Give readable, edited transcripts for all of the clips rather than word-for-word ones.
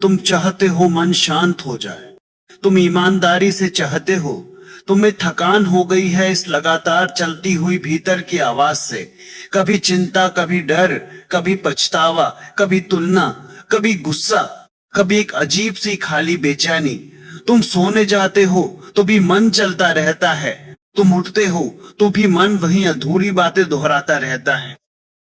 तुम चाहते हो मन शांत हो जाए, तुम ईमानदारी से चाहते हो, तुम्हें थकान हो गई है इस लगातार चलती हुई भीतर की आवाज से। कभी चिंता, कभी डर, कभी पछतावा, कभी तुलना, कभी गुस्सा, कभी एक अजीब सी खाली बेचैनी। तुम सोने जाते हो तो भी मन चलता रहता है, तुम उठते हो तो भी मन वही अधूरी बातें दोहराता रहता है।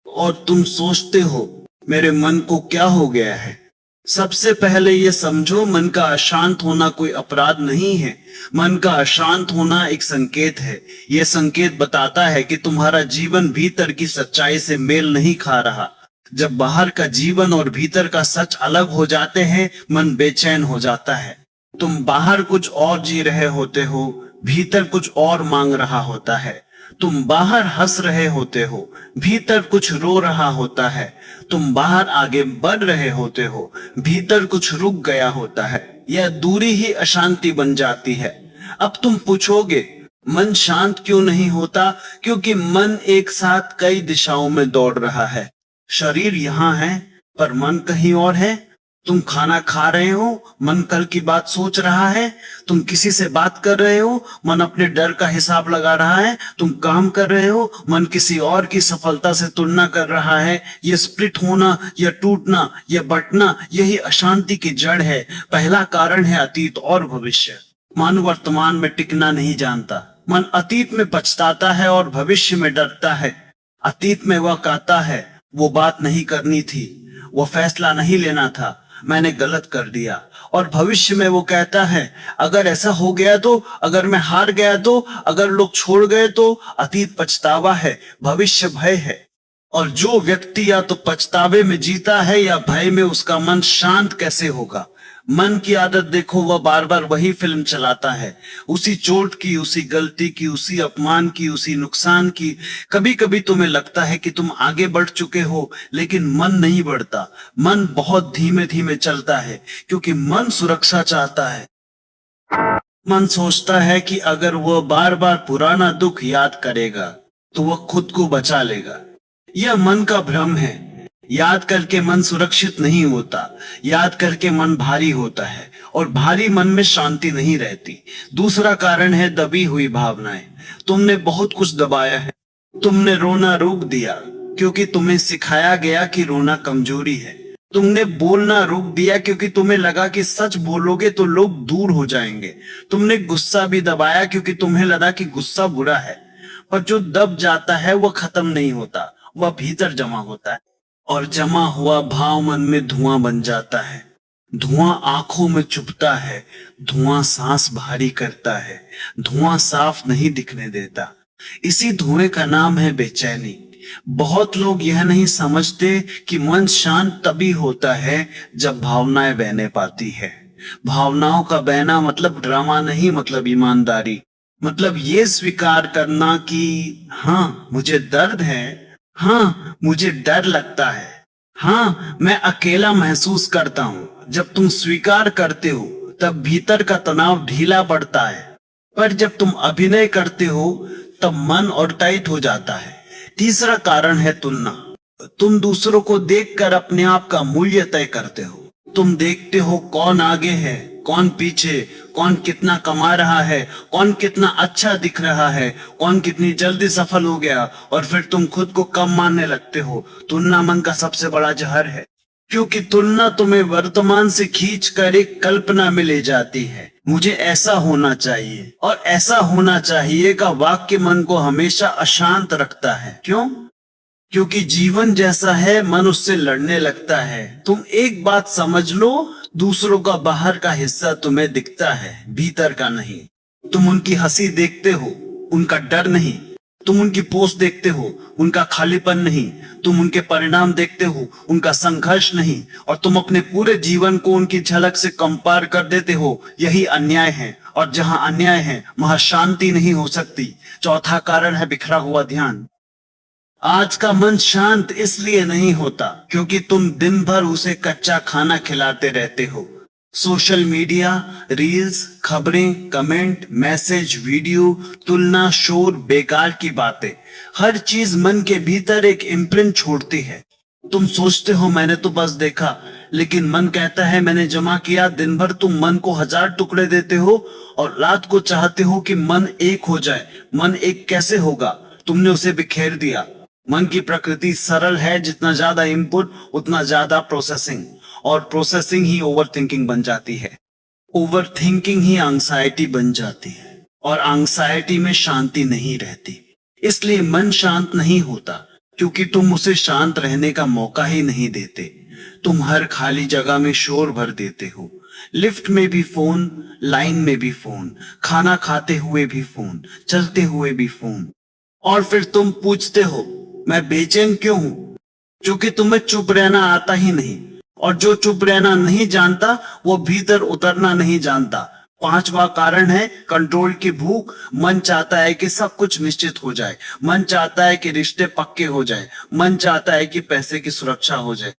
और तुम सोचते हो मेरे मन को क्या हो गया है। सबसे पहले ये समझो, मन का अशांत होना कोई अपराध नहीं है। मन का अशांत होना एक संकेत है। यह संकेत बताता है कि तुम्हारा जीवन भीतर की सच्चाई से मेल नहीं खा रहा। जब बाहर का जीवन और भीतर का सच अलग हो जाते हैं, मन बेचैन हो जाता है। तुम बाहर कुछ और जी रहे होते हो, भीतर कुछ और मांग रहा होता है। तुम बाहर हंस रहे होते हो, भीतर कुछ रो रहा होता है। तुम बाहर आगे बढ़ रहे होते हो, भीतर कुछ रुक गया होता है। यह दूरी ही अशांति बन जाती है। अब तुम पूछोगे मन शांत क्यों नहीं होता? क्योंकि मन एक साथ कई दिशाओं में दौड़ रहा है। शरीर यहाँ है पर मन कहीं और है। तुम खाना खा रहे हो, मन कल की बात सोच रहा है। तुम किसी से बात कर रहे हो, मन अपने डर का हिसाब लगा रहा है। तुम काम कर रहे हो, मन किसी और की सफलता से तुलना कर रहा है। ये स्प्लिट होना, यह टूटना, यह बंटना, यही अशांति की जड़ है। पहला कारण है अतीत और भविष्य। मन वर्तमान में टिकना नहीं जानता। मन अतीत में पछताता है और भविष्य में डरता है। अतीत में वह कहता है वो बात नहीं करनी थी, वो फैसला नहीं लेना था, मैंने गलत कर दिया। और भविष्य में वो कहता है अगर ऐसा हो गया तो, अगर मैं हार गया तो, अगर लोग छोड़ गए तो। अतीत पछतावा है, भविष्य भय है। और जो व्यक्ति या तो पछतावे में जीता है या भय में, उसका मन शांत कैसे होगा? मन की आदत देखो, वह बार बार वही फिल्म चलाता है। उसी चोट की, उसी गलती की, उसी अपमान की, उसी नुकसान की। कभी कभी तुम्हें लगता है कि तुम आगे बढ़ चुके हो, लेकिन मन नहीं बढ़ता। मन बहुत धीमे धीमे चलता है, क्योंकि मन सुरक्षा चाहता है। मन सोचता है कि अगर वह बार बार पुराना दुख याद करेगा तो वह खुद को बचा लेगा। यह मन का भ्रम है। याद करके मन सुरक्षित नहीं होता, याद करके मन भारी होता है, और भारी मन में शांति नहीं रहती। दूसरा कारण है दबी हुई भावनाएं। तुमने बहुत कुछ दबाया है। तुमने रोना रोक दिया क्योंकि तुम्हें सिखाया गया कि रोना कमजोरी है। तुमने बोलना रोक दिया क्योंकि तुम्हें लगा कि सच बोलोगे तो लोग दूर हो जाएंगे। तुमने गुस्सा भी दबाया क्योंकि तुम्हें लगा कि गुस्सा बुरा है। पर जो दब जाता है वह खत्म नहीं होता, वह भीतर जमा होता है। और जमा हुआ भाव मन में धुआं बन जाता है। धुआं आंखों में चुभता है, धुआं सांस भारी करता है, धुआं साफ नहीं दिखने देता। इसी धुएं का नाम है बेचैनी। बहुत लोग यह नहीं समझते कि मन शांत तभी होता है जब भावनाएं बहने पाती है। भावनाओं का बहना मतलब ड्रामा नहीं, मतलब ईमानदारी। मतलब ये स्वीकार करना कि हाँ मुझे दर्द है, हाँ मुझे डर लगता है, हाँ मैं अकेला महसूस करता हूँ। जब तुम स्वीकार करते हो तब भीतर का तनाव ढीला पड़ता है। पर जब तुम अभिनय करते हो तब मन और टाइट हो जाता है। तीसरा कारण है तुलना। तुम दूसरों को देखकर अपने आप का मूल्य तय करते हो। तुम देखते हो कौन आगे है, कौन पीछे, कौन कितना कमा रहा है, कौन कितना अच्छा दिख रहा है, कौन कितनी जल्दी सफल हो गया, और फिर तुम खुद को कम मानने लगते हो। तुलना मन का सबसे बड़ा जहर है, क्योंकि तुलना तुम्हें वर्तमान से खींचकर एक कल्पना में ले जाती है। मुझे ऐसा होना चाहिए और ऐसा होना चाहिए का वाक्य मन को हमेशा अशांत रखता है। क्यों? क्योंकि जीवन जैसा है मन उससे लड़ने लगता है। तुम एक बात समझ लो, दूसरों का बाहर का हिस्सा तुम्हें दिखता है, भीतर का नहीं। तुम उनकी हंसी देखते हो, उनका डर नहीं। तुम उनकी पोस्ट देखते हो, उनका खालीपन नहीं। तुम उनके परिणाम देखते हो, उनका संघर्ष नहीं। और तुम अपने पूरे जीवन को उनकी झलक से कंपेयर कर देते हो। यही अन्याय है, और जहां अन्याय है वहां शांति नहीं हो सकती। चौथा कारण है बिखरा हुआ ध्यान। आज का मन शांत इसलिए नहीं होता क्योंकि तुम दिन भर उसे कच्चा खाना खिलाते रहते हो। सोशल मीडिया, रील्स, खबरें, कमेंट, मैसेज, वीडियो, तुलना, शोर, बेकार की बातें, हर चीज मन के भीतर एक इम्प्रिंट छोड़ती है। तुम सोचते हो मैंने तो बस देखा, लेकिन मन कहता है मैंने जमा किया। दिन भर तुम मन को 1000 टुकड़े देते हो और रात को चाहते हो कि मन एक हो जाए। मन एक कैसे होगा? तुमने उसे बिखेर दिया। मन की प्रकृति सरल है, जितना ज्यादा इनपुट उतना ज्यादा प्रोसेसिंग, और प्रोसेसिंग ही ओवर थिंकिंग बन जाती है। ओवर थिंकिंग ही एंग्जाइटी बन जाती है और एंग्जाइटी में शांति नहीं रहती। इसलिए मन शांत नहीं होता क्योंकि तुम उसे शांत रहने का मौका ही नहीं देते। तुम हर खाली जगह में शोर भर देते हो। लिफ्ट में भी फोन, लाइन में भी फोन, खाना खाते हुए भी फोन, चलते हुए भी फोन। और फिर तुम पूछते हो मैं बेचैन क्यों हूं? क्योंकि तुम्हें चुप रहना आता ही नहीं, और जो चुप रहना नहीं जानता वो भीतर उतरना नहीं जानता। 5वां कारण है कंट्रोल की भूख। मन चाहता है कि सब कुछ निश्चित हो जाए। मन चाहता है कि रिश्ते पक्के हो जाए। मन चाहता है कि पैसे की सुरक्षा हो जाए।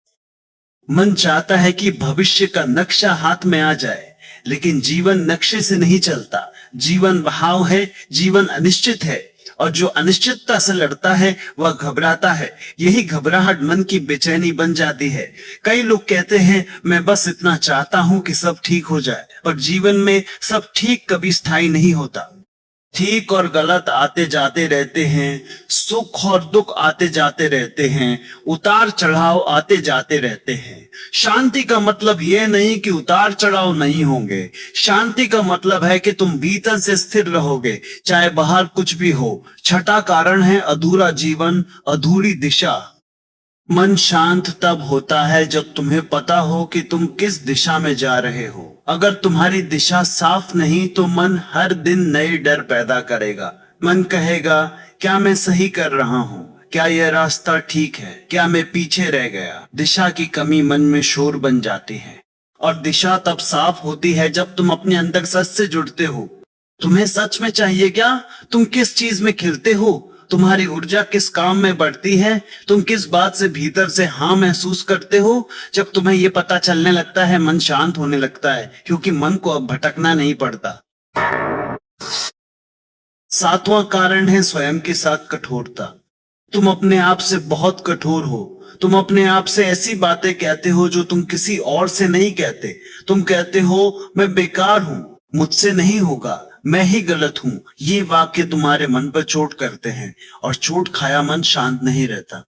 मन चाहता है कि भविष्य का नक्शा हाथ में आ जाए। लेकिन जीवन नक्शे से नहीं चलता। जीवन बहाव है, जीवन अनिश्चित है, और जो अनिश्चितता से लड़ता है वह घबराता है। यही घबराहट मन की बेचैनी बन जाती है। कई लोग कहते हैं मैं बस इतना चाहता हूं कि सब ठीक हो जाए, पर जीवन में सब ठीक कभी स्थायी नहीं होता। ठीक और गलत आते जाते रहते हैं, सुख और दुख आते जाते रहते हैं, उतार चढ़ाव आते जाते रहते हैं। शांति का मतलब यह नहीं कि उतार चढ़ाव नहीं होंगे। शांति का मतलब है कि तुम भीतर से स्थिर रहोगे, चाहे बाहर कुछ भी हो। छठा कारण है अधूरा जीवन, अधूरी दिशा। मन शांत तब होता है जब तुम्हें पता हो कि तुम किस दिशा में जा रहे हो। अगर तुम्हारी दिशा साफ नहीं तो मन हर दिन नए डर पैदा करेगा। मन कहेगा क्या मैं सही कर रहा हूँ? क्या यह रास्ता ठीक है? क्या मैं पीछे रह गया? दिशा की कमी मन में शोर बन जाती है। और दिशा तब साफ होती है जब तुम अपने अंदर सच से जुड़ते हो। तुम्हें सच में चाहिए क्या? तुम किस चीज में खिलते हो? तुम्हारी ऊर्जा किस काम में बढ़ती है? तुम किस बात से भीतर से हाँ महसूस करते हो? जब तुम्हें यह पता चलने लगता है मन शांत होने लगता है, क्योंकि मन को अब भटकना नहीं पड़ता। 7वां कारण है स्वयं के साथ कठोरता। तुम अपने आप से बहुत कठोर हो। तुम अपने आप से ऐसी बातें कहते हो जो तुम किसी और से नहीं कहते। तुम कहते हो मैं बेकार हूं, मुझसे नहीं होगा, मैं ही गलत हूं। ये वाक्य तुम्हारे मन पर चोट करते हैं, और चोट खाया मन शांत नहीं रहता।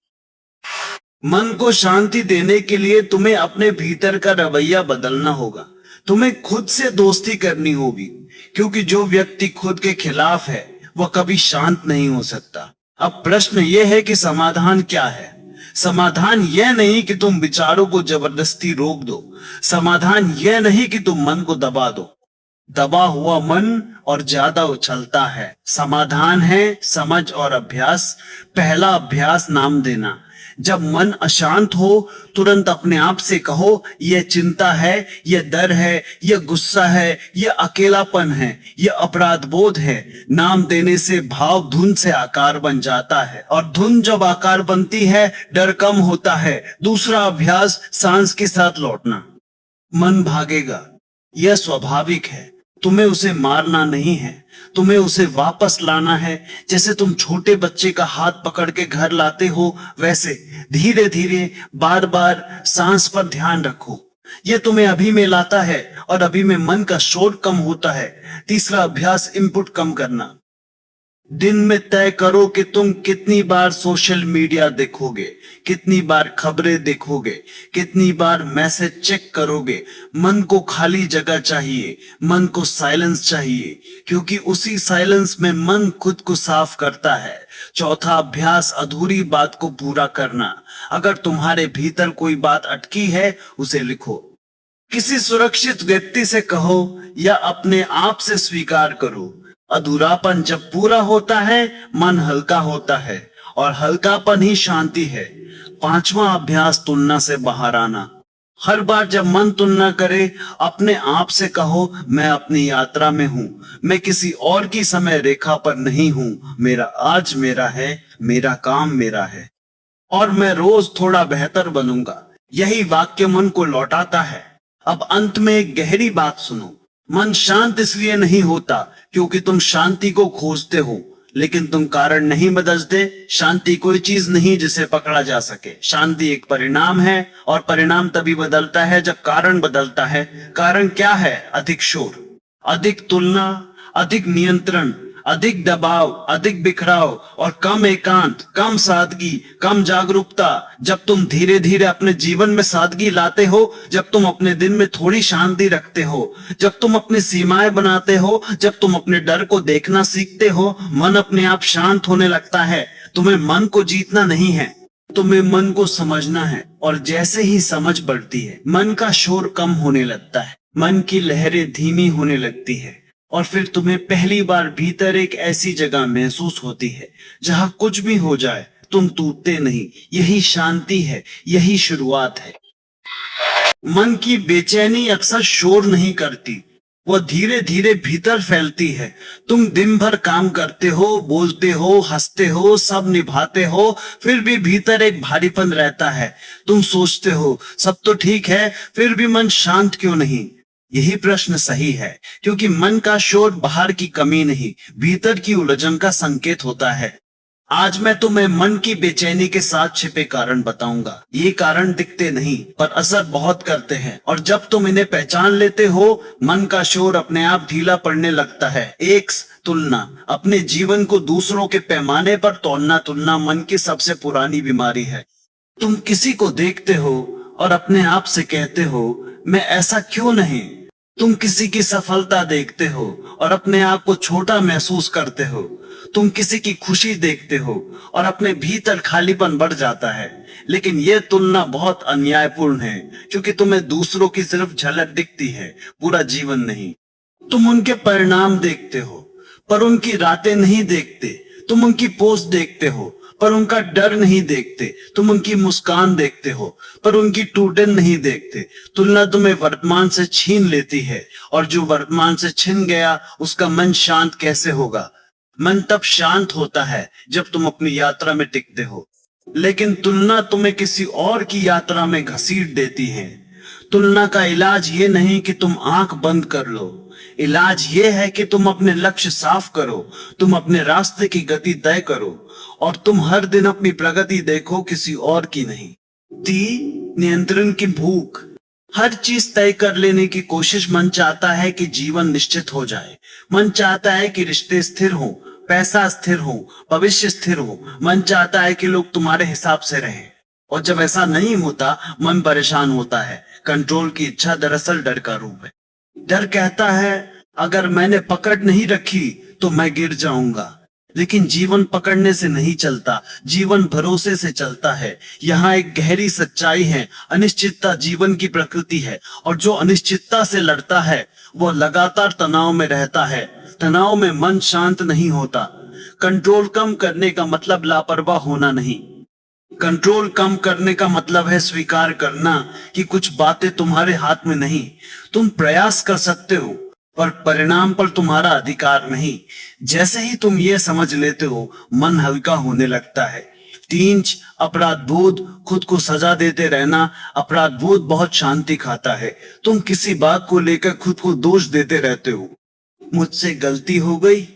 मन को शांति देने के लिए तुम्हें अपने भीतर का रवैया बदलना होगा। तुम्हें खुद से दोस्ती करनी होगी, क्योंकि जो व्यक्ति खुद के खिलाफ है वह कभी शांत नहीं हो सकता। अब प्रश्न यह है कि समाधान क्या है? समाधान यह नहीं कि तुम विचारों को जबरदस्ती रोक दो। समाधान यह नहीं कि तुम मन को दबा दो। दबा हुआ मन और ज्यादा उछलता है। समाधान है समझ और अभ्यास। पहला अभ्यास नाम देना। जब मन अशांत हो तुरंत अपने आप से कहो यह चिंता है, यह डर है, यह गुस्सा है, यह अकेलापन है, यह अपराध बोध है। नाम देने से भाव धुन से आकार बन जाता है, और धुन जब आकार बनती है डर कम होता है। दूसरा अभ्यास सांस के साथ लौटना। मन भागेगा, यह स्वाभाविक है। तुम्हें उसे मारना नहीं है, तुम्हें उसे वापस लाना है। जैसे तुम छोटे बच्चे का हाथ पकड़ के घर लाते हो, वैसे धीरे धीरे बार बार सांस पर ध्यान रखो। यह तुम्हें अभी में लाता है, और अभी में मन का शोर कम होता है। तीसरा अभ्यास इनपुट कम करना। दिन में तय करो कि तुम कितनी बार सोशल मीडिया देखोगे, कितनी बार खबरें देखोगे, कितनी बार मैसेज चेक करोगे। मन को खाली जगह चाहिए, मन को साइलेंस चाहिए, क्योंकि उसी साइलेंस में मन खुद को साफ करता है। चौथा अभ्यास अधूरी बात को पूरा करना। अगर तुम्हारे भीतर कोई बात अटकी है उसे लिखो। किसी सुरक्षित व्यक्ति से कहो या अपने आप से स्वीकार करो। अधूरापन जब पूरा होता है मन हल्का होता है, और हल्कापन ही शांति है। 5वां अभ्यास तुलना से बाहर आना। हर बार जब मन तुलना करे अपने आप से कहो मैं अपनी यात्रा में हूं, मैं किसी और की समय रेखा पर नहीं हूं। मेरा आज मेरा है, मेरा काम मेरा है, और मैं रोज थोड़ा बेहतर बनूंगा। यही वाक्य मन को लौटाता है। अब अंत में एक गहरी बात सुनो। मन शांत इसलिए नहीं होता क्योंकि तुम शांति को खोजते हो, लेकिन तुम कारण नहीं बदलते। शांति कोई चीज नहीं जिसे पकड़ा जा सके। शांति एक परिणाम है, और परिणाम तभी बदलता है जब कारण बदलता है। कारण क्या है? अधिक शोर, अधिक तुलना, अधिक नियंत्रण, अधिक दबाव, अधिक बिखराव और कम एकांत, कम सादगी, कम जागरूकता। जब तुम धीरे धीरे अपने जीवन में सादगी लाते हो, जब तुम अपने दिन में थोड़ी शांति रखते हो, जब तुम अपनी सीमाएं बनाते हो, जब तुम अपने डर को देखना सीखते हो, मन अपने आप शांत होने लगता है। तुम्हें मन को जीतना नहीं है, तुम्हें मन को समझना है। और जैसे ही समझ बढ़ती है, मन का शोर कम होने लगता है, मन की लहरें धीमी होने लगती है, और फिर तुम्हें पहली बार भीतर एक ऐसी जगह महसूस होती है जहां कुछ भी हो जाए तुम टूटते नहीं। यही शांति है, यही शुरुआत है। मन की बेचैनी अक्सर शोर नहीं करती, वह धीरे धीरे भीतर फैलती है। तुम दिन भर काम करते हो, बोलते हो, हंसते हो, सब निभाते हो, फिर भी भीतर एक भारीपन रहता है। तुम सोचते हो सब तो ठीक है, फिर भी मन शांत क्यों नहीं? यही प्रश्न सही है, क्योंकि मन का शोर बाहर की कमी नहीं, भीतर की उलझन का संकेत होता है। आज मैं तुम्हें मन की बेचैनी के साथ छिपे कारण बताऊंगा। ये कारण दिखते नहीं, पर असर बहुत करते हैं, और जब तुम इन्हें पहचान लेते हो, मन का शोर अपने आप ढीला पड़ने लगता है। एक, तुलना। अपने जीवन को दूसरों के पैमाने पर तोलना। तुलना मन की सबसे पुरानी बीमारी है। तुम किसी को देखते हो और अपने आप से कहते हो, मैं ऐसा क्यों नहीं? तुम किसी की सफलता देखते हो और अपने आप को छोटा महसूस करते हो। तुम किसी की खुशी देखते हो और अपने भीतर खालीपन बढ़ जाता है। लेकिन यह तुलना बहुत अन्यायपूर्ण है, क्योंकि तुम्हें दूसरों की सिर्फ झलक दिखती है, पूरा जीवन नहीं। तुम उनके परिणाम देखते हो, पर उनकी रातें नहीं देखते। तुम उनकी पोस्ट देखते हो, पर उनका डर नहीं देखते। तुम उनकी मुस्कान देखते हो, पर उनकी टूटन नहीं देखते। तुलना तुम्हें वर्तमान से छीन लेती है, और जो वर्तमान से छिन गया उसका मन शांत कैसे होगा? मन तब शांत होता है जब तुम अपनी यात्रा में टिकते हो। लेकिन तुलना तुम्हें किसी और की यात्रा में घसीट देती है। तुलना का इलाज ये नहीं कि तुम आंख बंद कर लो, इलाज ये है कि तुम अपने लक्ष्य साफ करो, तुम अपने रास्ते की गति तय करो, और तुम हर दिन अपनी प्रगति देखो, किसी और की नहीं। नियंत्रण की भूख। हर चीज तय कर लेने की कोशिश। मन चाहता है कि जीवन निश्चित हो जाए, मन चाहता है कि रिश्ते स्थिर हो, पैसा स्थिर हो, भविष्य स्थिर हो। मन चाहता है कि लोग तुम्हारे हिसाब से रहें, और जब ऐसा नहीं होता मन परेशान होता है। कंट्रोल की इच्छा दरअसल डर का रूप है। डर कहता है, अगर मैंने पकड़ नहीं रखी तो मैं गिर जाऊंगा। लेकिन जीवन पकड़ने से नहीं चलता, जीवन भरोसे से चलता है। यहाँ एक गहरी सच्चाई है, अनिश्चितता जीवन की प्रकृति है, और जो अनिश्चितता से लड़ता है वो लगातार तनाव में रहता है। तनाव में मन शांत नहीं होता। कंट्रोल कम करने का मतलब लापरवाह होना नहीं। कंट्रोल कम करने का मतलब है स्वीकार करना कि कुछ बातें तुम्हारे हाथ में नहीं। तुम प्रयास कर सकते हो, पर परिणाम पर तुम्हारा अधिकार नहीं। जैसे ही तुम ये समझ लेते हो, मन हल्का होने लगता है। 3, अपराध बोध। खुद को सजा देते रहना। अपराध बोध बहुत शांति खाता है। तुम किसी बात को लेकर खुद को दोष देते रहते हो। मुझसे गलती हो गई,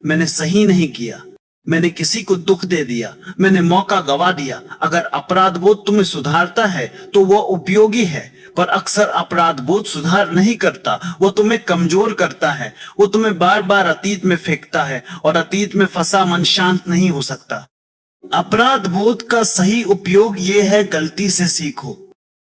मैंने सही नहीं किया, मैंने किसी को दुख दे दिया, मैंने मौका गवा दिया। अगर अपराध बोध तुम्हें सुधारता है तो वह उपयोगी है, पर अक्सर अपराध बोध सुधार नहीं करता, वो तुम्हें कमजोर करता है। वो तुम्हें बार बार अतीत में फेंकता है, और अतीत में फंसा मन शांत नहीं हो सकता। अपराध बोध का सही उपयोग ये है, गलती से सीखो,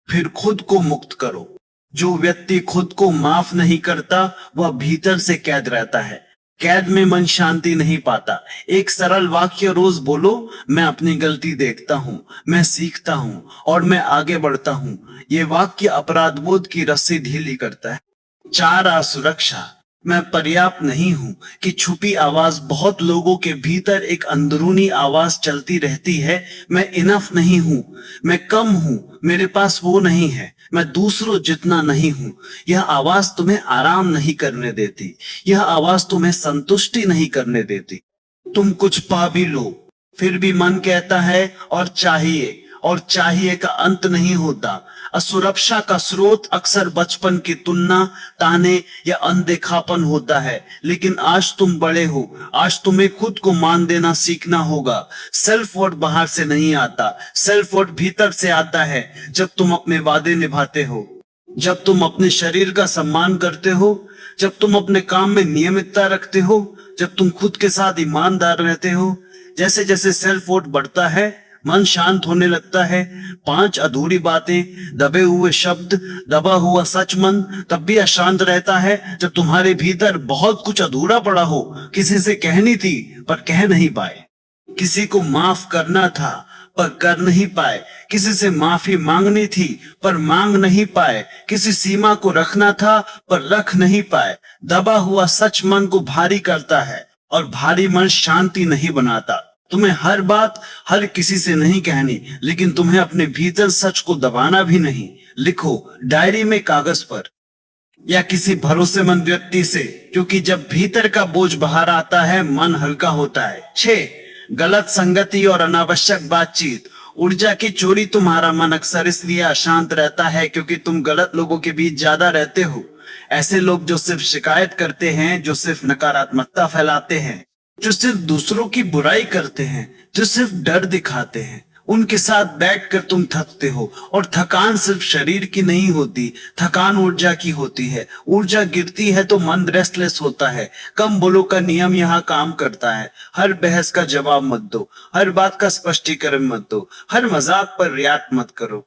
फिर खुद को मुक्त करो। जो व्यक्ति खुद को माफ नहीं करता वह भीतर से कैद रहता है। कैद में मन शांति नहीं पाता। एक सरल वाक्य रोज बोलो, मैं अपनी गलती देखता हूँ, मैं सीखता हूँ और मैं आगे बढ़ता हूँ। ये वाक्य अपराध बोध की रस्सी ढीली करता है। 4, असुरक्षा। मैं पर्याप्त नहीं हूँ कि छुपी आवाज। बहुत लोगों के भीतर एक अंदरूनी आवाज चलती रहती है, मैं इनफ नहीं हूँ, मैं कम हूँ, मेरे पास वो नहीं है, मैं दूसरों जितना नहीं हूँ। यह आवाज तुम्हें आराम नहीं करने देती, यह आवाज तुम्हें संतुष्टि नहीं करने देती। तुम कुछ पा भी लो, फिर भी मन कहता है और चाहिए, और चाहिए का अंत नहीं होता। असुरक्षा का स्रोत अक्सर बचपन की तुलना, ताने या अनदेखापन होता है, लेकिन आज तुम बड़े हो, आज तुम्हें खुद को मान देना सीखना होगा। सेल्फ वर्थ बाहर से नहीं आता, सेल्फ वर्थ भीतर से आता है। जब तुम अपने वादे निभाते हो, जब तुम अपने शरीर का सम्मान करते हो, जब तुम अपने काम में नियमितता रखते हो, जब तुम खुद के साथ ईमानदार रहते हो। जैसे जैसे सेल्फ वर्थ बढ़ता है, मन शांत होने लगता है। 5 अधूरी बातें, दबे हुए शब्द, दबा हुआ सच मन तब भी अशांत रहता है जब तुम्हारे भीतर बहुत कुछ अधूरा पड़ा हो। किसी से कहनी थी पर कह नहीं पाए, किसी को माफ करना था पर कर नहीं पाए, किसी से माफी मांगनी थी पर मांग नहीं पाए, किसी सीमा को रखना था पर रख नहीं पाए। दबा हुआ सच मन को भारी करता है और भारी मन शांति नहीं बनाता। तुम्हें हर बात हर किसी से नहीं कहनी, लेकिन तुम्हें अपने भीतर सच को दबाना भी नहीं। लिखो डायरी में, कागज पर या किसी भरोसेमंद व्यक्ति से, क्योंकि जब भीतर का बोझ बाहर आता है मन हल्का होता है। 6 गलत संगति और अनावश्यक बातचीत। ऊर्जा की चोरी। तुम्हारा मन अक्सर इसलिए अशांत रहता है क्योंकि तुम गलत लोगों के बीच ज्यादा रहते हो। ऐसे लोग जो सिर्फ शिकायत करते हैं, जो सिर्फ नकारात्मकता फैलाते हैं, जो सिर्फ दूसरों की बुराई करते हैं, जो सिर्फ डर दिखाते हैं, उनके साथ बैठकर तुम थकते हो। और थकान सिर्फ शरीर की नहीं होती, थकान ऊर्जा की होती है। ऊर्जा गिरती है तो मन रेस्टलेस होता है। कम बोलो का नियम यहाँ काम करता है। हर बहस का जवाब मत दो, हर बात का स्पष्टीकरण मत दो, हर मजाक पर रिएक्ट मत करो।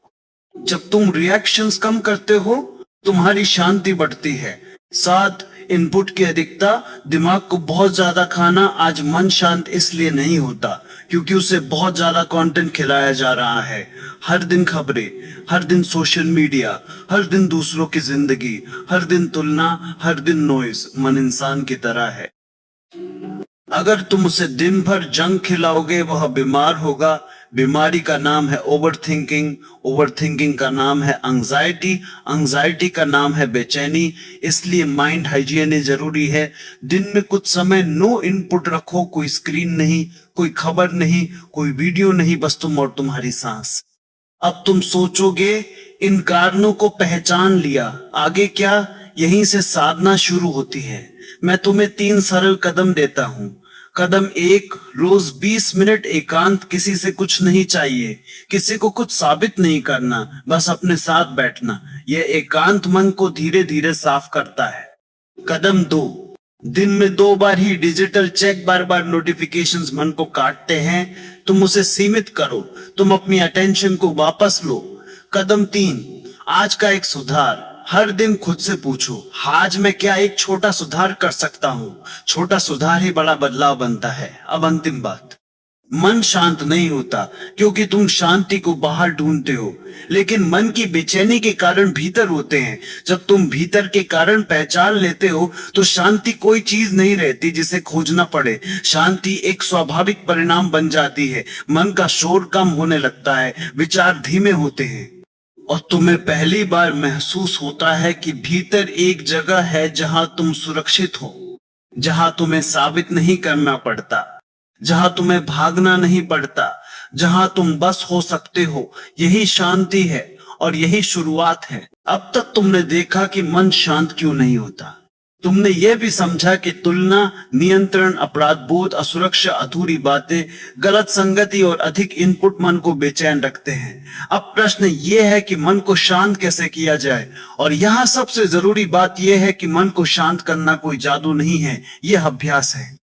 जब तुम रिएक्शंस कम करते हो, तुम्हारी शांति बढ़ती है। 7 इनपुट की अधिकता। दिमाग को बहुत ज्यादा खाना। आज मन शांत इसलिए नहीं होता क्योंकि उसे बहुत ज्यादा कंटेंट खिलाया जा रहा है। हर दिन खबरें, हर दिन सोशल मीडिया, हर दिन दूसरों की जिंदगी, हर दिन तुलना, हर दिन नॉइज। मन इंसान की तरह है, अगर तुम उसे दिन भर जंक खिलाओगे वह बीमार होगा। बीमारी का नाम है ओवर थिंकिंग, ओवर थिंकिंग का नाम है एंजाइटी, एंजाइटी का नाम है बेचैनी। इसलिए माइंड हाइजीन जरूरी है। दिन में कुछ समय नो इनपुट रखो, कोई स्क्रीन नहीं, कोई खबर नहीं, कोई वीडियो नहीं, बस तुम और तुम्हारी सांस। अब तुम सोचोगे इन कारणों को पहचान लिया, आगे क्या? यहीं से साधना शुरू होती है। मैं तुम्हें 3 सरल कदम देता हूं। कदम 1, रोज 20 मिनट एकांत। किसी से कुछ नहीं चाहिए, किसी को कुछ साबित नहीं करना, बस अपने साथ बैठना। यह एकांत मन को धीरे धीरे साफ करता है। कदम 2, दिन में 2 बार ही डिजिटल चेक। बार बार नोटिफिकेशंस मन को काटते हैं, तुम उसे सीमित करो, तुम अपनी अटेंशन को वापस लो। कदम 3, आज का एक सुधार। हर दिन खुद से पूछो, आज मैं क्या एक छोटा सुधार कर सकता हूं? छोटा सुधार ही बड़ा बदलाव बनता है। अब अंतिम बात, मन शांत नहीं होता क्योंकि तुम शांति को बाहर ढूंढते हो, लेकिन मन की बेचैनी के कारण भीतर होते हैं। जब तुम भीतर के कारण पहचान लेते हो तो शांति कोई चीज नहीं रहती जिसे खोजना पड़े। शांति एक स्वाभाविक परिणाम बन जाती है। मन का शोर कम होने लगता है, विचार धीमे होते हैं और तुम्हें पहली बार महसूस होता है कि भीतर एक जगह है जहां तुम सुरक्षित हो, जहां तुम्हें साबित नहीं करना पड़ता, जहां तुम्हें भागना नहीं पड़ता, जहां तुम बस हो सकते हो। यही शांति है और यही शुरुआत है। अब तक तुमने देखा कि मन शांत क्यों नहीं होता। तुमने यह भी समझा कि तुलना, नियंत्रण, अपराध बोध, असुरक्षा, अधूरी बातें, गलत संगति और अधिक इनपुट मन को बेचैन रखते हैं। अब प्रश्न यह है कि मन को शांत कैसे किया जाए। और यहाँ सबसे जरूरी बात यह है कि मन को शांत करना कोई जादू नहीं है, यह अभ्यास है।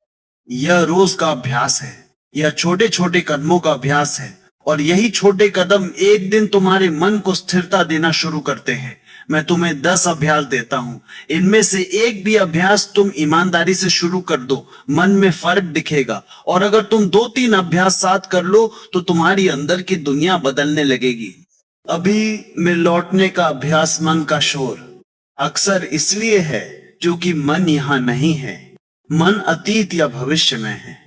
यह रोज का अभ्यास है, यह छोटे छोटे कदमों का अभ्यास है। और यही छोटे कदम एक दिन तुम्हारे मन को स्थिरता देना शुरू करते हैं। मैं तुम्हें 10 अभ्यास देता हूं, इनमें से एक भी अभ्यास तुम ईमानदारी से शुरू कर दो, मन में फर्क दिखेगा। और अगर तुम 2-3 अभ्यास साथ कर लो तो तुम्हारी अंदर की दुनिया बदलने लगेगी। अभी में लौटने का अभ्यास। मन का शोर अक्सर इसलिए है क्योंकि मन यहाँ नहीं है, मन अतीत या भविष्य में है।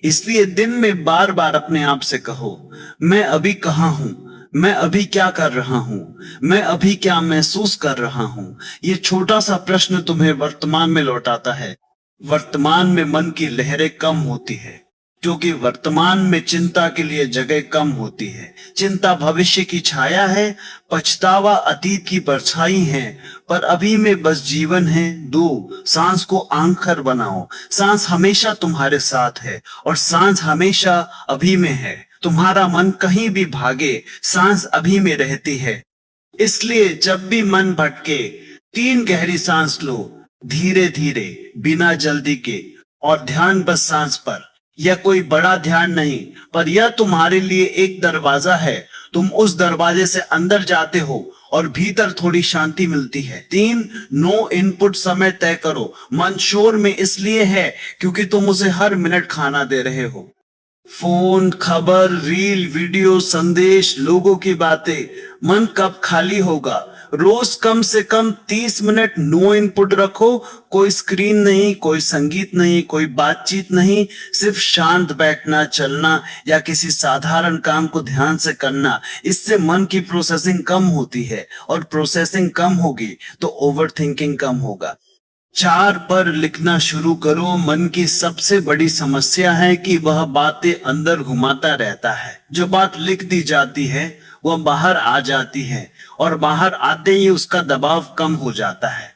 इसलिए दिन में बार बार अपने आप से कहो, मैं अभी कहाँ हूं, मैं अभी क्या कर रहा हूं, मैं अभी क्या महसूस कर रहा हूं। ये छोटा सा प्रश्न तुम्हें वर्तमान में लौटाता है। वर्तमान में मन की लहरें कम होती है क्योंकि वर्तमान में चिंता के लिए जगह कम होती है। चिंता भविष्य की छाया है, पछतावा अतीत की परछाई है, पर अभी में बस जीवन है। दो, सांस को आंखर बनाओ। सांस हमेशा तुम्हारे साथ है और सांस हमेशा अभी में है। तुम्हारा मन कहीं भी भागे, सांस अभी में रहती है। इसलिए जब भी मन भटके, 3 गहरी सांस लो, धीरे धीरे, बिना जल्दी के, और ध्यान बस सांस पर। यह कोई बड़ा ध्यान नहीं, पर यह तुम्हारे लिए एक दरवाजा है। तुम उस दरवाजे से अंदर जाते हो और भीतर थोड़ी शांति मिलती है। 3, नो इनपुट समय तय करो। मन शोर में इसलिए है क्योंकि तुम उसे हर मिनट खाना दे रहे हो। फोन, खबर, रील, वीडियो, संदेश, लोगों की बातें। मन कब खाली होगा? रोज कम से कम 30 मिनट नो इनपुट रखो। कोई स्क्रीन नहीं, कोई संगीत नहीं, कोई बातचीत नहीं, सिर्फ शांत बैठना, चलना या किसी साधारण काम को ध्यान से करना। इससे मन की प्रोसेसिंग कम होती है और प्रोसेसिंग कम होगी तो ओवर थिंकिंग कम होगा। 4 पर लिखना शुरू करो। मन की सबसे बड़ी समस्या है कि वह बातें अंदर घुमाता रहता है। जो बात लिख दी जाती है वह बाहर आ जाती है और बाहर आते ही उसका दबाव कम हो जाता है।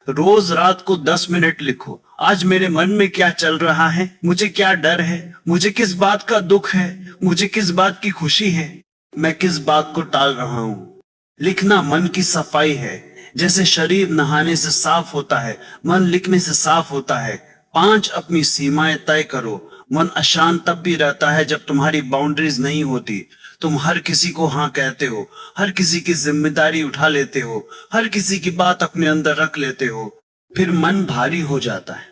रोज रात को 10 मिनट लिखो। आज मेरे मन में क्या चल रहा है, मुझे क्या डर है, मुझे किस बात का दुख है, मुझे किस बात की खुशी है, मैं किस बात को टाल रहा हूं। लिखना मन की सफाई है। जैसे शरीर नहाने से साफ होता है, मन लिखने से साफ होता है। 5, अपनी सीमाएं तय करो। मन अशांत तब भी रहता है जब तुम्हारी बाउंड्रीज नहीं होती। तुम हर किसी को हाँ कहते हो, हर किसी की जिम्मेदारी उठा लेते हो, हर किसी की बात अपने अंदर रख लेते हो, फिर मन भारी हो जाता है।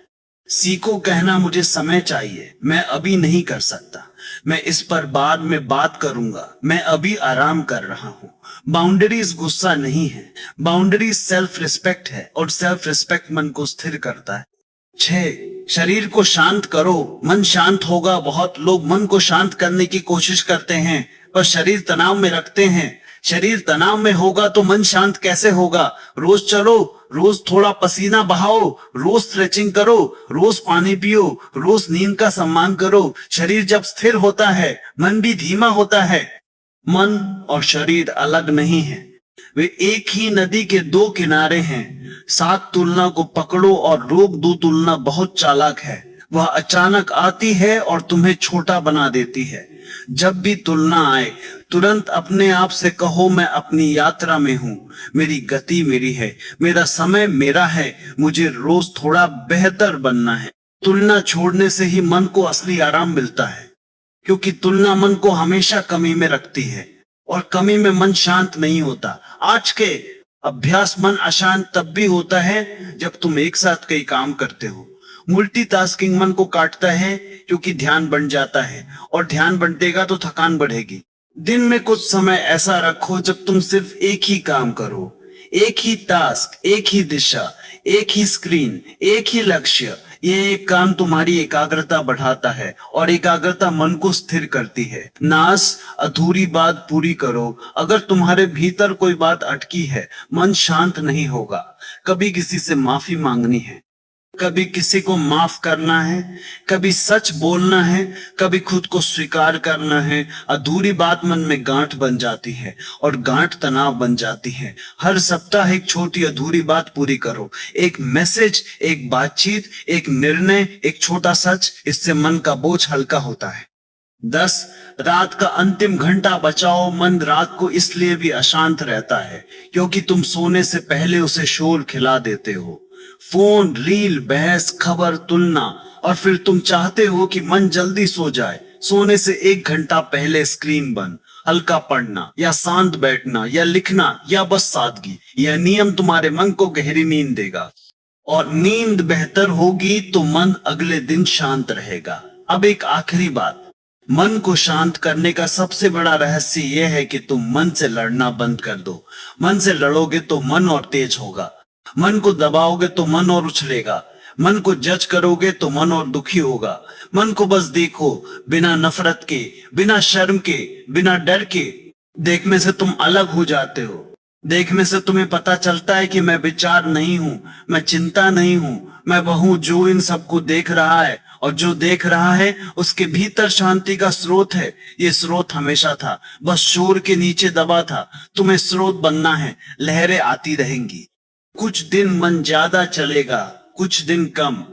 सीखो कहना मुझे समय चाहिए, मैं अभी नहीं कर सकता, मैं इस पर बाद में बात करूंगा, मैं अभी आराम कर रहा हूं। बाउंड्रीज गुस्सा नहीं है, बाउंड्रीज सेल्फ रिस्पेक्ट है और सेल्फ रिस्पेक्ट मन को स्थिर करता है। 6, शरीर को शांत करो। मन शांत होगा। बहुत लोग मन को शांत करने की कोशिश करते हैं पर शरीर तनाव में रखते हैं। शरीर तनाव में होगा तो मन शांत कैसे होगा? रोज चलो, रोज थोड़ा पसीना बहाओ, रोज स्ट्रेचिंग करो, रोज पानी पियो, रोज नींद का सम्मान करो। शरीर जब स्थिर होता है, मन भी धीमा होता है। मन और शरीर अलग नहीं है, वे एक ही नदी के 2 किनारे हैं। सात तुलना को पकड़ो और रोक दो तुलना बहुत चालाक है। वह अचानक आती है और तुम्हें छोटा बना देती है। जब भी तुलना आए, तुरंत अपने आप से कहो, मैं अपनी यात्रा में हूं, मेरी गति मेरी है, मेरा समय मेरा है, मुझे रोज थोड़ा बेहतर बनना है। तुलना छोड़ने से ही मन को असली आराम मिलता है, क्योंकि तुलना मन को हमेशा कमी में रखती है और कमी में मन शांत नहीं होता। आज के अभ्यास मन अशांत तब भी होता है जब तुम एक साथ कई काम करते हो। मल्टीटास्किंग मन को काटता है क्योंकि ध्यान बढ़ जाता है और ध्यान बढ़ेगा तो थकान बढ़ेगी। दिन में कुछ समय ऐसा रखो जब तुम सिर्फ एक ही काम करो, एक ही टास्क, एक ही दिशा, एक ही स्क्रीन, एक ही लक्ष्य। ये एक काम तुम्हारी एकाग्रता बढ़ाता है और एकाग्रता मन को स्थिर करती है। नास, अधूरी बात पूरी करो। अगर तुम्हारे भीतर कोई बात अटकी है, मन शांत नहीं होगा। कभी किसी से माफी मांगनी है, कभी किसी को माफ करना है, कभी सच बोलना है, कभी खुद को स्वीकार करना है। अधूरी बात मन में गांठ बन जाती है और गांठ तनाव बन जाती है। हर सप्ताह एक छोटी अधूरी बात पूरी करो। एक मैसेज, एक बातचीत, एक निर्णय, एक छोटा सच। इससे मन का बोझ हल्का होता है। 10, रात का अंतिम घंटा बचाओ। मन रात को इसलिए भी अशांत रहता है क्योंकि तुम सोने से पहले उसे शोर खिला देते हो। फोन, रील, बहस, खबर, तुलना, और फिर तुम चाहते हो कि मन जल्दी सो जाए। सोने से 1 घंटा पहले स्क्रीन बंद, हल्का पढ़ना या शांत बैठना या लिखना या बस सादगी। यह नियम तुम्हारे मन को गहरी नींद देगा और नींद बेहतर होगी तो मन अगले दिन शांत रहेगा। अब एक आखिरी बात, मन को शांत करने का सबसे बड़ा रहस्य यह है कि तुम मन से लड़ना बंद कर दो। मन से लड़ोगे तो मन और तेज होगा, मन को दबाओगे तो मन और उछलेगा, मन को जज करोगे तो मन और दुखी होगा। मन को बस देखो, बिना नफरत के, बिना शर्म के, बिना डर के। देखने से तुम अलग हो जाते हो। देखने से तुम्हें पता चलता है कि मैं विचार नहीं हूं, मैं चिंता नहीं हूं, मैं वह हूं जो इन सबको देख रहा है और जो देख रहा है उसके भीतर शांति का स्रोत है। ये स्रोत हमेशा था, बस शोर के नीचे दबा था। तुम्हें स्रोत बनना है, लहरें आती रहेंगी। कुछ दिन मन ज्यादा चलेगा, कुछ दिन कम,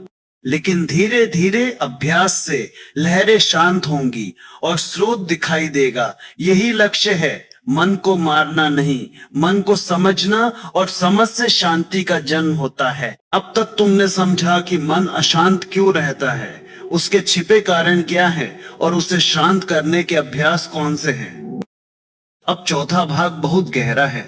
लेकिन धीरे धीरे अभ्यास से लहरें शांत होंगी और स्रोत दिखाई देगा। यही लक्ष्य है, मन को मारना नहीं, मन को समझना, और समझ से शांति का जन्म होता है। अब तक तुमने समझा कि मन अशांत क्यों रहता है, उसके छिपे कारण क्या है और उसे शांत करने के अभ्यास कौन से हैं। अब चौथा भाग बहुत गहरा है,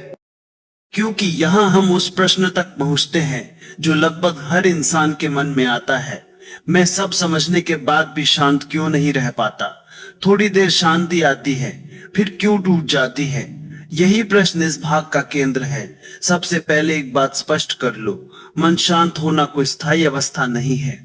क्योंकि यहाँ हम उस प्रश्न तक पहुंचते हैं जो लगभग हर इंसान के मन में आता है, मैं सब समझने के बाद भी शांत क्यों नहीं रह पाता। थोड़ी देर शांति आती है, फिर क्यों टूट जाती है। यही प्रश्न इस भाग का केंद्र है। सबसे पहले एक बात स्पष्ट कर लो, मन शांत होना कोई स्थायी अवस्था नहीं है।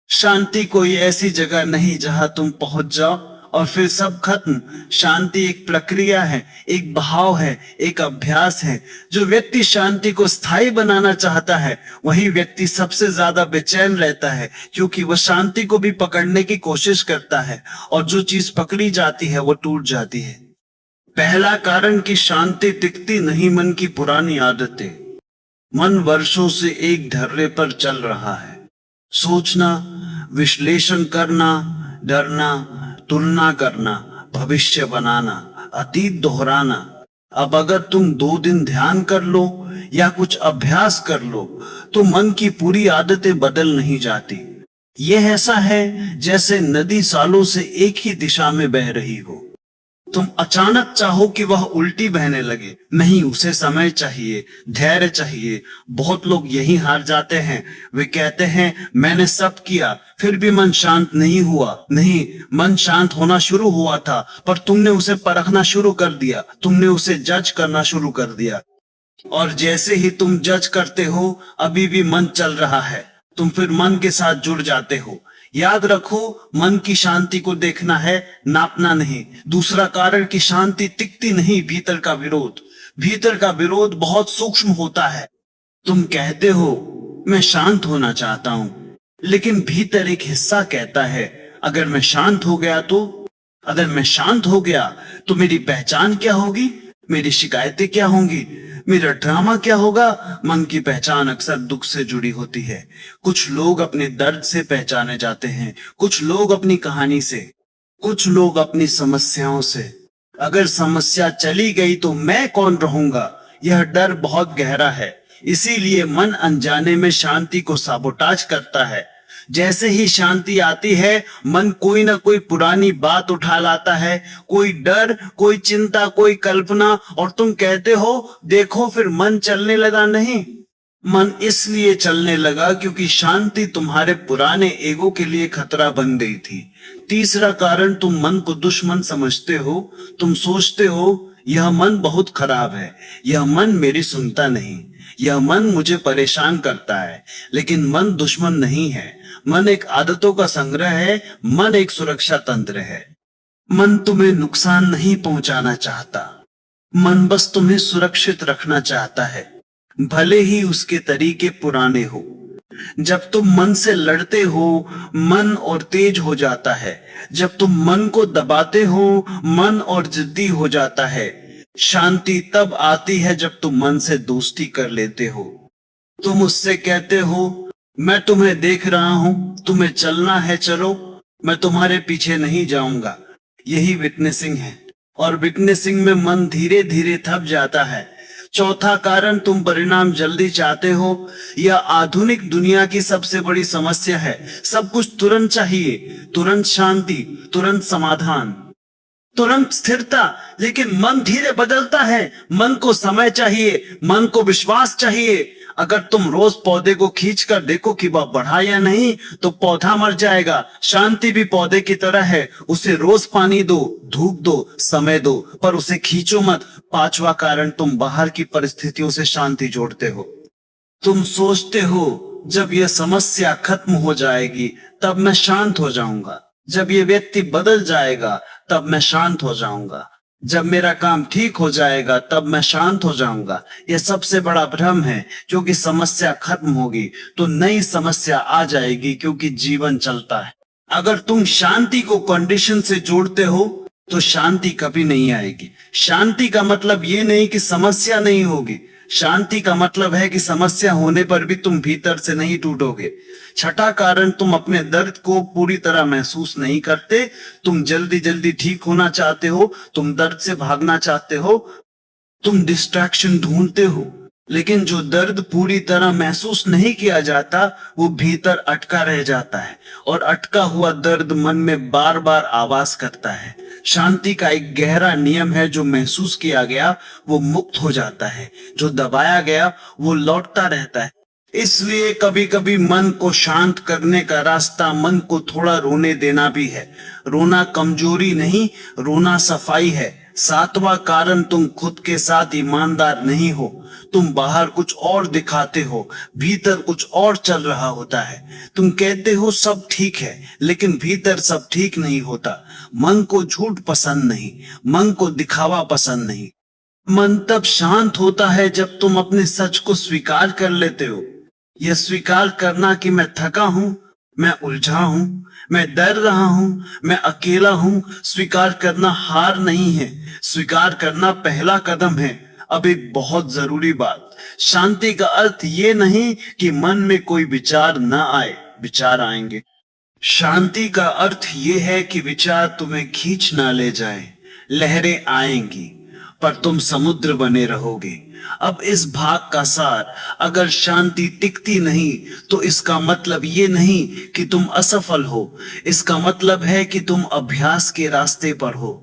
शांति कोई ऐसी जगह नहीं जहां तुम पहुंच जाओ और फिर सब खत्म। शांति एक प्रक्रिया है, एक बहाव है, एक अभ्यास है। जो व्यक्ति शांति को स्थायी बनाना चाहता है वही व्यक्ति सबसे ज्यादा बेचैन रहता है, क्योंकि वह शांति को भी पकड़ने की कोशिश करता है और जो चीज पकड़ी जाती है वो टूट जाती है। पहला कारण कि शांति टिकती नहीं, मन की पुरानी आदतें। मन वर्षों से एक ढर्रे पर चल रहा है, सोचना, विश्लेषण करना, डरना, तुलना करना, भविष्य बनाना, अतीत दोहराना। अब अगर तुम 2 दिन ध्यान कर लो या कुछ अभ्यास कर लो तो मन की पूरी आदतें बदल नहीं जाती। यह ऐसा है जैसे नदी सालों से एक ही दिशा में बह रही हो, तुम अचानक चाहो कि वह उल्टी बहने लगे। नहीं, उसे समय चाहिए, धैर्य चाहिए। बहुत लोग यही हार जाते हैं। वे कहते हैं मैंने सब किया फिर भी मन शांत नहीं हुआ। नहीं, मन शांत होना शुरू हुआ था, पर तुमने उसे परखना शुरू कर दिया, तुमने उसे जज करना शुरू कर दिया। और जैसे ही तुम जज करते हो अभी भी मन चल रहा है, तुम फिर मन के साथ जुड़ जाते हो। याद रखो, मन की शांति को देखना है, नापना नहीं। दूसरा कारण कि शांति टिकती नहीं, भीतर का विरोध। भीतर का विरोध बहुत सूक्ष्म होता है। तुम कहते हो मैं शांत होना चाहता हूं, लेकिन भीतर एक हिस्सा कहता है अगर मैं शांत हो गया तो, अगर मैं शांत हो गया तो मेरी पहचान क्या होगी, मेरी शिकायतें क्या होंगी, मेरा ड्रामा क्या होगा। मन की पहचान अक्सर दुख से जुड़ी होती है। कुछ लोग अपने दर्द से पहचाने जाते हैं, कुछ लोग अपनी कहानी से, कुछ लोग अपनी समस्याओं से। अगर समस्या चली गई तो मैं कौन रहूंगा, यह डर बहुत गहरा है। इसीलिए मन अनजाने में शांति को साबोटाज करता है। जैसे ही शांति आती है मन कोई ना कोई पुरानी बात उठा लाता है, कोई डर, कोई चिंता, कोई कल्पना, और तुम कहते हो देखो फिर मन चलने लगा। नहीं, मन इसलिए चलने लगा क्योंकि शांति तुम्हारे पुराने ईगो के लिए खतरा बन गई थी। तीसरा कारण, तुम मन को दुश्मन समझते हो। तुम सोचते हो यह मन बहुत खराब है, यह मन मेरी सुनता नहीं, यह मन मुझे परेशान करता है। लेकिन मन दुश्मन नहीं है, मन एक आदतों का संग्रह है, मन एक सुरक्षा तंत्र है। मन तुम्हें नुकसान नहीं पहुंचाना चाहता, मन बस तुम्हें सुरक्षित रखना चाहता है, भले ही उसके तरीके पुराने हो। जब तुम मन से लड़ते हो मन और तेज हो जाता है, जब तुम मन को दबाते हो मन और जिद्दी हो जाता है। शांति तब आती है जब तुम मन से दोस्ती कर लेते हो। तुम उससे कहते हो मैं तुम्हें देख रहा हूं, तुम्हें चलना है चलो, मैं तुम्हारे पीछे नहीं जाऊंगा। यही विटनेसिंग है, और विटनेसिंग में मन धीरे धीरे थक जाता है। चौथा कारण, तुम परिणाम जल्दी चाहते हो। यह आधुनिक दुनिया की सबसे बड़ी समस्या है। सब कुछ तुरंत चाहिए, तुरंत शांति, तुरंत समाधान, तुरंत स्थिरता। लेकिन मन धीरे बदलता है, मन को समय चाहिए, मन को विश्वास चाहिए। अगर तुम रोज पौधे को खींच कर देखो कि वह बढ़ा या नहीं तो पौधा मर जाएगा। शांति भी पौधे की तरह है, उसे रोज पानी दो, धूप दो, समय दो, पर उसे खींचो मत। पांचवा कारण, तुम बाहर की परिस्थितियों से शांति जोड़ते हो। तुम सोचते हो जब यह समस्या खत्म हो जाएगी तब मैं शांत हो जाऊंगा, जब ये व्यक्ति बदल जाएगा तब मैं शांत हो जाऊंगा। जब मेरा काम ठीक हो जाएगा तब मैं शांत हो जाऊंगा। यह सबसे बड़ा भ्रम है, क्योंकि समस्या खत्म होगी तो नई समस्या आ जाएगी, क्योंकि जीवन चलता है। अगर तुम शांति को कंडीशन से जोड़ते हो तो शांति कभी नहीं आएगी। शांति का मतलब ये नहीं कि समस्या नहीं होगी, शांति का मतलब है कि समस्या होने पर भी तुम भीतर से नहीं टूटोगे। छठा कारण, तुम अपने दर्द को पूरी तरह महसूस नहीं करते। तुम जल्दी जल्दी ठीक होना चाहते हो, तुम दर्द से भागना चाहते हो, तुम डिस्ट्रैक्शन ढूंढते हो। लेकिन जो दर्द पूरी तरह महसूस नहीं किया जाता वो भीतर अटका रह जाता है, और अटका हुआ दर्द मन में बार बार आवाज करता है। शांति का एक गहरा नियम है, जो महसूस किया गया वो मुक्त हो जाता है, जो दबाया गया वो लौटता रहता है। इसलिए कभी कभी मन को शांत करने का रास्ता मन को थोड़ा रोने देना भी है। रोना कमजोरी नहीं, रोना सफाई है। सातवां कारण, तुम खुद के साथ ईमानदार नहीं हो। तुम बाहर कुछ और दिखाते हो, भीतर कुछ और चल रहा होता है। तुम कहते हो सब ठीक है, लेकिन भीतर सब ठीक नहीं होता। मन को झूठ पसंद नहीं, मन को दिखावा पसंद नहीं। मन तब शांत होता है जब तुम अपने सच को स्वीकार कर लेते हो। यह स्वीकार करना कि मैं थका हूं, मैं उलझा हूं, मैं डर रहा हूं, मैं अकेला हूं, स्वीकार करना हार नहीं है, स्वीकार करना पहला कदम है। अब एक बहुत जरूरी बात, शांति का अर्थ ये नहीं कि मन में कोई विचार न आए, विचार आएंगे। शांति का अर्थ ये है कि विचार तुम्हें खींच ना ले जाए। लहरें आएंगी पर तुम समुद्र बने रहोगे। अब इस भाग का सार, अगर शांति टिकती नहीं तो इसका मतलब ये नहीं कि तुम असफल हो, इसका मतलब है कि तुम अभ्यास के रास्ते पर हो।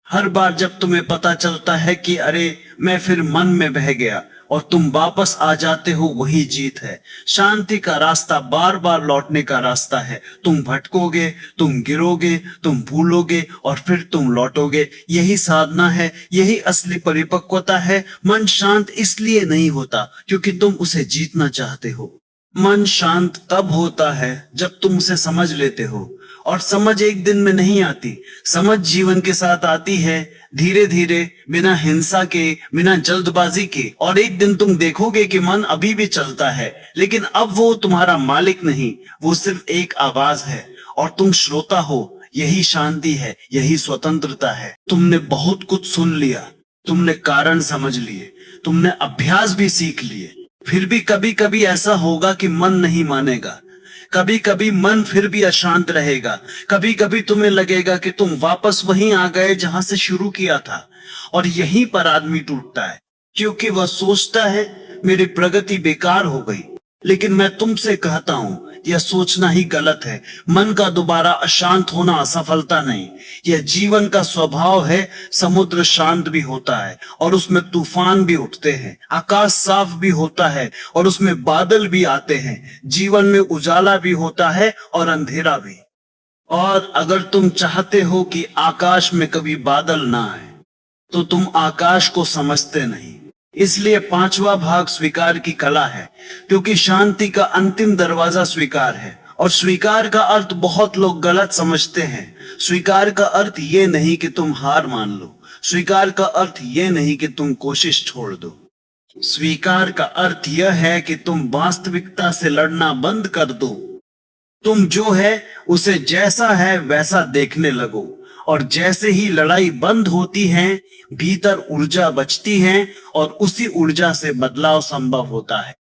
हर बार जब तुम्हें पता चलता है कि अरे मैं फिर मन में बह गया, और तुम वापस आ जाते हो, वही जीत है। शांति का रास्ता बार बार लौटने का रास्ता है। तुम भटकोगे, तुम गिरोगे, तुम भूलोगे, और फिर तुम लौटोगे। यही साधना है, यही असली परिपक्वता है। मन शांत इसलिए नहीं होता क्योंकि तुम उसे जीतना चाहते हो। मन शांत तब होता है जब तुम उसे समझ लेते हो, और समझ एक दिन में नहीं आती। समझ जीवन के साथ आती है, धीरे धीरे, बिना हिंसा के, बिना जल्दबाजी के। और एक दिन तुम देखोगे कि मन अभी भी चलता है, लेकिन अब वो तुम्हारा मालिक नहीं, वो सिर्फ एक आवाज है, और तुम श्रोता हो। यही शांति है, यही स्वतंत्रता है। तुमने बहुत कुछ सुन लिया, तुमने कारण समझ लिए, तुमने अभ्यास भी सीख लिए, फिर भी कभी कभी ऐसा होगा कि मन नहीं मानेगा। कभी कभी मन फिर भी अशांत रहेगा। कभी कभी तुम्हें लगेगा कि तुम वापस वहीं आ गए जहां से शुरू किया था, और यहीं पर आदमी टूटता है, क्योंकि वह सोचता है मेरी प्रगति बेकार हो गई। लेकिन मैं तुमसे कहता हूं, यह सोचना ही गलत है। मन का दोबारा अशांत होना असफलता नहीं, यह जीवन का स्वभाव है। समुद्र शांत भी होता है और उसमें तूफान भी उठते हैं। आकाश साफ भी होता है और उसमें बादल भी आते हैं। जीवन में उजाला भी होता है और अंधेरा भी। और अगर तुम चाहते हो कि आकाश में कभी बादल ना आए, तो तुम आकाश को समझते नहीं। इसलिए पांचवा भाग स्वीकार की कला है, क्योंकि शांति का अंतिम दरवाजा स्वीकार है। और स्वीकार का अर्थ बहुत लोग गलत समझते हैं। स्वीकार का अर्थ ये नहीं कि तुम हार मान लो, स्वीकार का अर्थ ये नहीं कि तुम कोशिश छोड़ दो। स्वीकार का अर्थ यह है कि तुम वास्तविकता से लड़ना बंद कर दो। तुम जो है उसे जैसा है वैसा देखने लगो, और जैसे ही लड़ाई बंद होती है, भीतर ऊर्जा बचती है, और उसी ऊर्जा से बदलाव संभव होता है।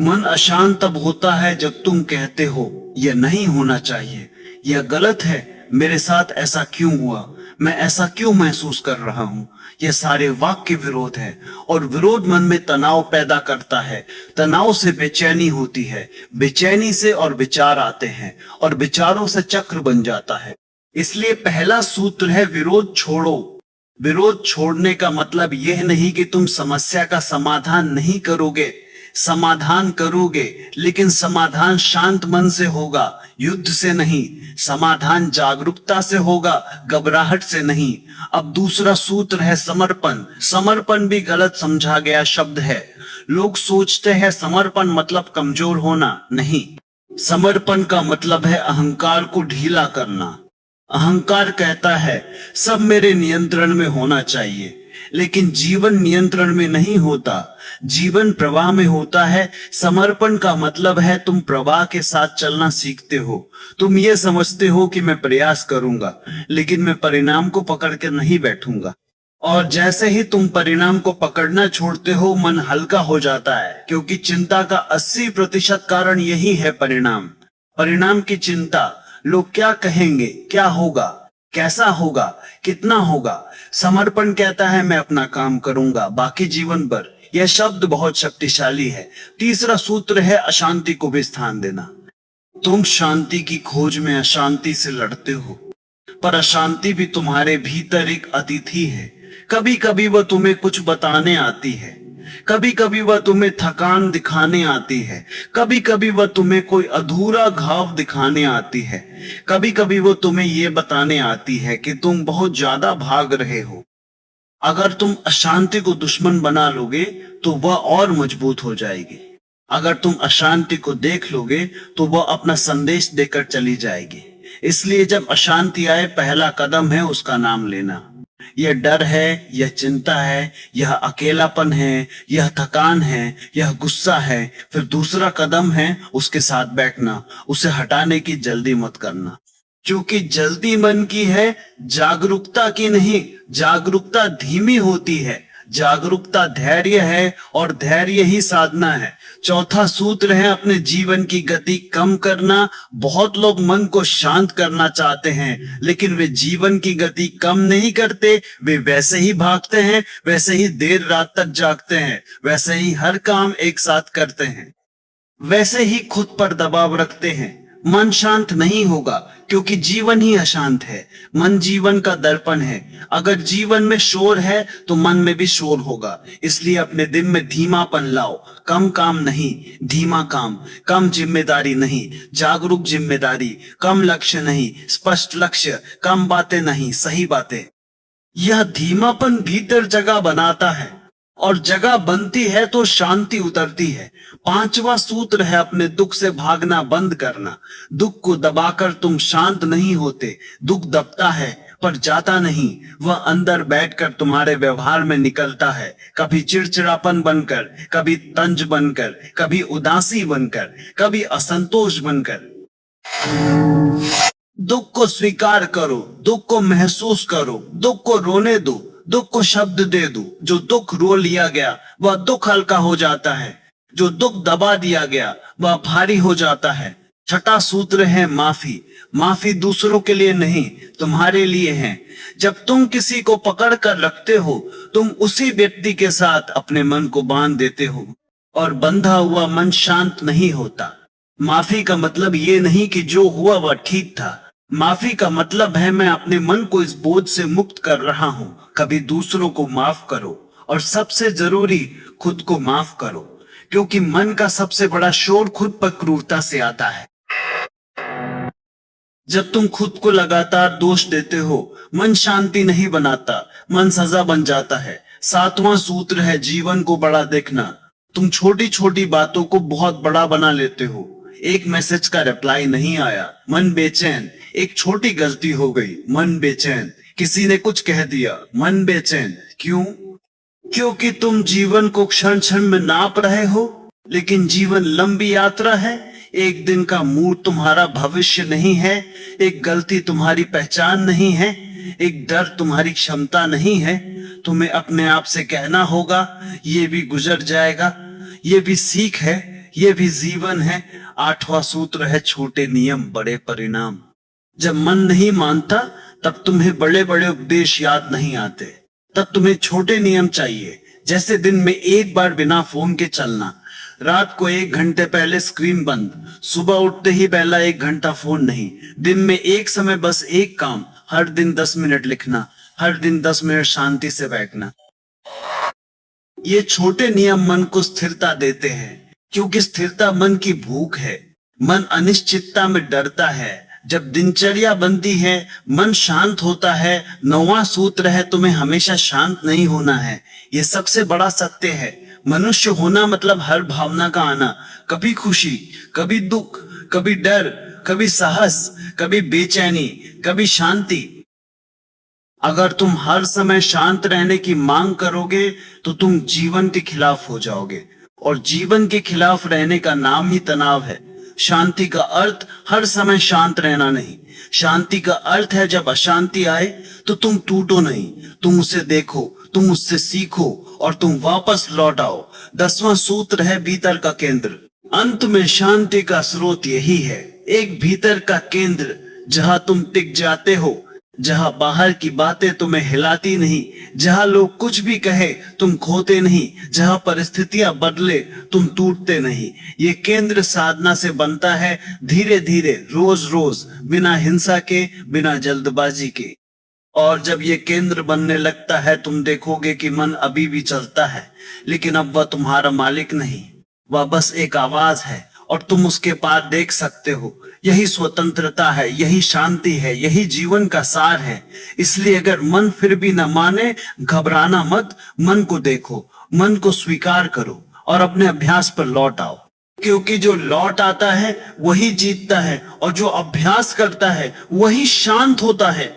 मन अशांत तब होता है जब तुम कहते हो यह नहीं होना चाहिए, यह गलत है, मेरे साथ ऐसा क्यों हुआ, मैं ऐसा क्यों महसूस कर रहा हूं। यह सारे वाक्य विरोध है, और विरोध मन में तनाव पैदा करता है। तनाव से बेचैनी होती है, बेचैनी से और विचार आते हैं, और विचारों से चक्र बन जाता है। इसलिए पहला सूत्र है विरोध छोड़ो। विरोध छोड़ने का मतलब यह नहीं कि तुम समस्या का समाधान नहीं करोगे, समाधान करोगे, लेकिन समाधान शांत मन से होगा, युद्ध से नहीं। समाधान जागरूकता से होगा, घबराहट से नहीं। अब दूसरा सूत्र है समर्पण। समर्पण भी गलत समझा गया शब्द है। लोग सोचते हैं समर्पण मतलब कमजोर होना, नहीं। समर्पण का मतलब है अहंकार को ढीला करना, अहंकार कहता है सब मेरे नियंत्रण में होना चाहिए, लेकिन जीवन नियंत्रण में नहीं होता, जीवन प्रवाह में होता है। समर्पण का मतलब है तुम प्रवाह के साथ चलना सीखते हो। तुम ये समझते हो कि मैं प्रयास करूंगा, लेकिन मैं परिणाम को पकड़ के नहीं बैठूंगा। और जैसे ही तुम परिणाम को पकड़ना छोड़ते हो, मन हल्का हो जाता है, क्योंकि चिंता का 80% कारण यही है परिणाम। परिणाम की चिंता, लोग क्या कहेंगे, क्या होगा, कैसा होगा, कितना होगा। समर्पण कहता है मैं अपना काम करूंगा, बाकी जीवन भर। यह शब्द बहुत शक्तिशाली है। तीसरा सूत्र है अशांति को भी स्थान देना। तुम शांति की खोज में अशांति से लड़ते हो, पर अशांति भी तुम्हारे भीतर एक अतिथि है। कभी कभी वह तुम्हें कुछ बताने आती है, कभी कभी वह तुम्हें थकान दिखाने आती है, कभी कभी वह तुम्हें कोई अधूरा घाव दिखाने आती है, कभी कभी वो तुम्हें यह बताने आती है कि तुम बहुत ज्यादा भाग रहे हो। अगर तुम अशांति को दुश्मन बना लोगे तो वह और मजबूत हो जाएगी। अगर तुम अशांति को देख लोगे तो वह अपना संदेश देकर चली जाएगी। इसलिए जब अशांति आए, पहला कदम है उसका नाम लेना। यह डर है, यह चिंता है, यह अकेलापन है, यह थकान है, यह गुस्सा है। फिर दूसरा कदम है उसके साथ बैठना, उसे हटाने की जल्दी मत करना, क्योंकि जल्दी मन की है, जागरूकता की नहीं। जागरूकता धीमी होती है, जागरूकता धैर्य है, और धैर्य ही साधना है। चौथा सूत्र है अपने जीवन की गति कम करना। बहुत लोग मन को शांत करना चाहते हैं, लेकिन वे जीवन की गति कम नहीं करते। वे वैसे ही भागते हैं, वैसे ही देर रात तक जागते हैं, वैसे ही हर काम एक साथ करते हैं, वैसे ही खुद पर दबाव रखते हैं। मन शांत नहीं होगा, क्योंकि जीवन ही अशांत है। मन जीवन का दर्पण है। अगर जीवन में शोर है तो मन में भी शोर होगा। इसलिए अपने दिन में धीमापन लाओ। कम काम नहीं, धीमा काम। कम जिम्मेदारी नहीं, जागरूक जिम्मेदारी। कम लक्ष्य नहीं, स्पष्ट लक्ष्य। कम बातें नहीं, सही बातें। यह धीमापन भीतर जगह बनाता है, और जगह बनती है तो शांति उतरती है। पांचवा सूत्र है अपने दुख से भागना बंद करना। दुख को दबाकर तुम शांत नहीं होते। दुख दबता है पर जाता नहीं। वह अंदर बैठकर तुम्हारे व्यवहार में निकलता है, कभी चिड़चिड़ापन बनकर, कभी तंज बनकर, कभी उदासी बनकर, कभी असंतोष बनकर। दुख को स्वीकार करो, दुख को महसूस करो, दुख को रोने दो, दुख को शब्द दे दो। जो दुख रो लिया गया वह दुख हल्का हो जाता है, जो दुख दबा दिया गया वह भारी हो जाता है। छठा सूत्र है माफी। माफी दूसरों के लिए नहीं, तुम्हारे लिए है। जब तुम किसी को पकड़ कर रखते हो, तुम उसी व्यक्ति के साथ अपने मन को बांध देते हो, और बंधा हुआ मन शांत नहीं होता। माफी का मतलब ये नहीं कि जो हुआ वह ठीक था। माफी का मतलब है मैं अपने मन को इस बोझ से मुक्त कर रहा हूं। कभी दूसरों को माफ करो, और सबसे जरूरी खुद को माफ करो, क्योंकि मन का सबसे बड़ा शोर खुद पर क्रूरता से आता है। जब तुम खुद को लगातार दोष देते हो, मन शांति नहीं बनाता, मन सजा बन जाता है। सातवां सूत्र है जीवन को बड़ा देखना। तुम छोटी छोटी बातों को बहुत बड़ा बना लेते हो। एक मैसेज का रिप्लाई नहीं आया, मन बेचैन। एक छोटी गलती हो गई, मन बेचैन। किसी ने कुछ कह दिया, मन बेचैन। क्यों? क्योंकि तुम जीवन को क्षण क्षण में नाप रहे हो, लेकिन जीवन लंबी यात्रा है। एक दिन का मूड तुम्हारा भविष्य नहीं है, एक गलती तुम्हारी पहचान नहीं है, एक डर तुम्हारी क्षमता नहीं है। तुम्हें अपने आप से कहना होगा ये भी गुजर जाएगा, ये भी सीख है, ये भी जीवन है। आठवां सूत्र है छोटे नियम बड़े परिणाम। जब मन नहीं मानता तब तुम्हें बड़े बड़े उपदेश याद नहीं आते, तब तुम्हें छोटे नियम चाहिए। जैसे दिन में एक बार बिना फोन के चलना, रात को 1 घंटे पहले स्क्रीन बंद, सुबह उठते ही पहला 1 घंटा फोन नहीं। दिन में एक समय बस एक काम, हर दिन 10 मिनट लिखना, हर दिन 10 मिनट शांति से बैठना। ये छोटे नियम मन को स्थिरता देते हैं, क्योंकि स्थिरता मन की भूख है। मन अनिश्चितता में डरता है। जब दिनचर्या बनती है, मन शांत होता है। 9वां सूत्र है तुम्हें हमेशा शांत नहीं होना है। ये सबसे बड़ा सत्य है। मनुष्य होना मतलब हर भावना का आना, कभी खुशी, कभी दुख, कभी डर, कभी साहस, कभी बेचैनी, कभी शांति। अगर तुम हर समय शांत रहने की मांग करोगे तो तुम जीवन के खिलाफ हो जाओगे, और जीवन के खिलाफ रहने का नाम ही तनाव है। शांति का अर्थ हर समय शांत रहना नहीं। शांति का अर्थ है जब अशांति आए तो तुम टूटो नहीं, तुम उसे देखो, तुम उससे सीखो और तुम वापस लौट आओ। 10वां सूत्र है भीतर का केंद्र। अंत में शांति का स्रोत यही है, एक भीतर का केंद्र जहां तुम टिक जाते हो, जहां बाहर की बातें तुम्हें हिलाती नहीं, जहां लोग कुछ भी कहे तुम खोते नहीं, जहां परिस्थितियां बदले तुम टूटते नहीं। ये केंद्र साधना से बनता है, धीरे धीरे, रोज रोज, बिना हिंसा के, बिना जल्दबाजी के। और जब ये केंद्र बनने लगता है तुम देखोगे कि मन अभी भी चलता है, लेकिन अब वह तुम्हारा मालिक नहीं, वह बस एक आवाज है और तुम उसके पार देख सकते हो। यही स्वतंत्रता है, यही शांति है, यही जीवन का सार है। इसलिए अगर मन फिर भी न माने, घबराना मत, मन को देखो, मन को स्वीकार करो और अपने अभ्यास पर लौट आओ। क्योंकि जो लौट आता है वही जीतता है, और जो अभ्यास करता है वही शांत होता है।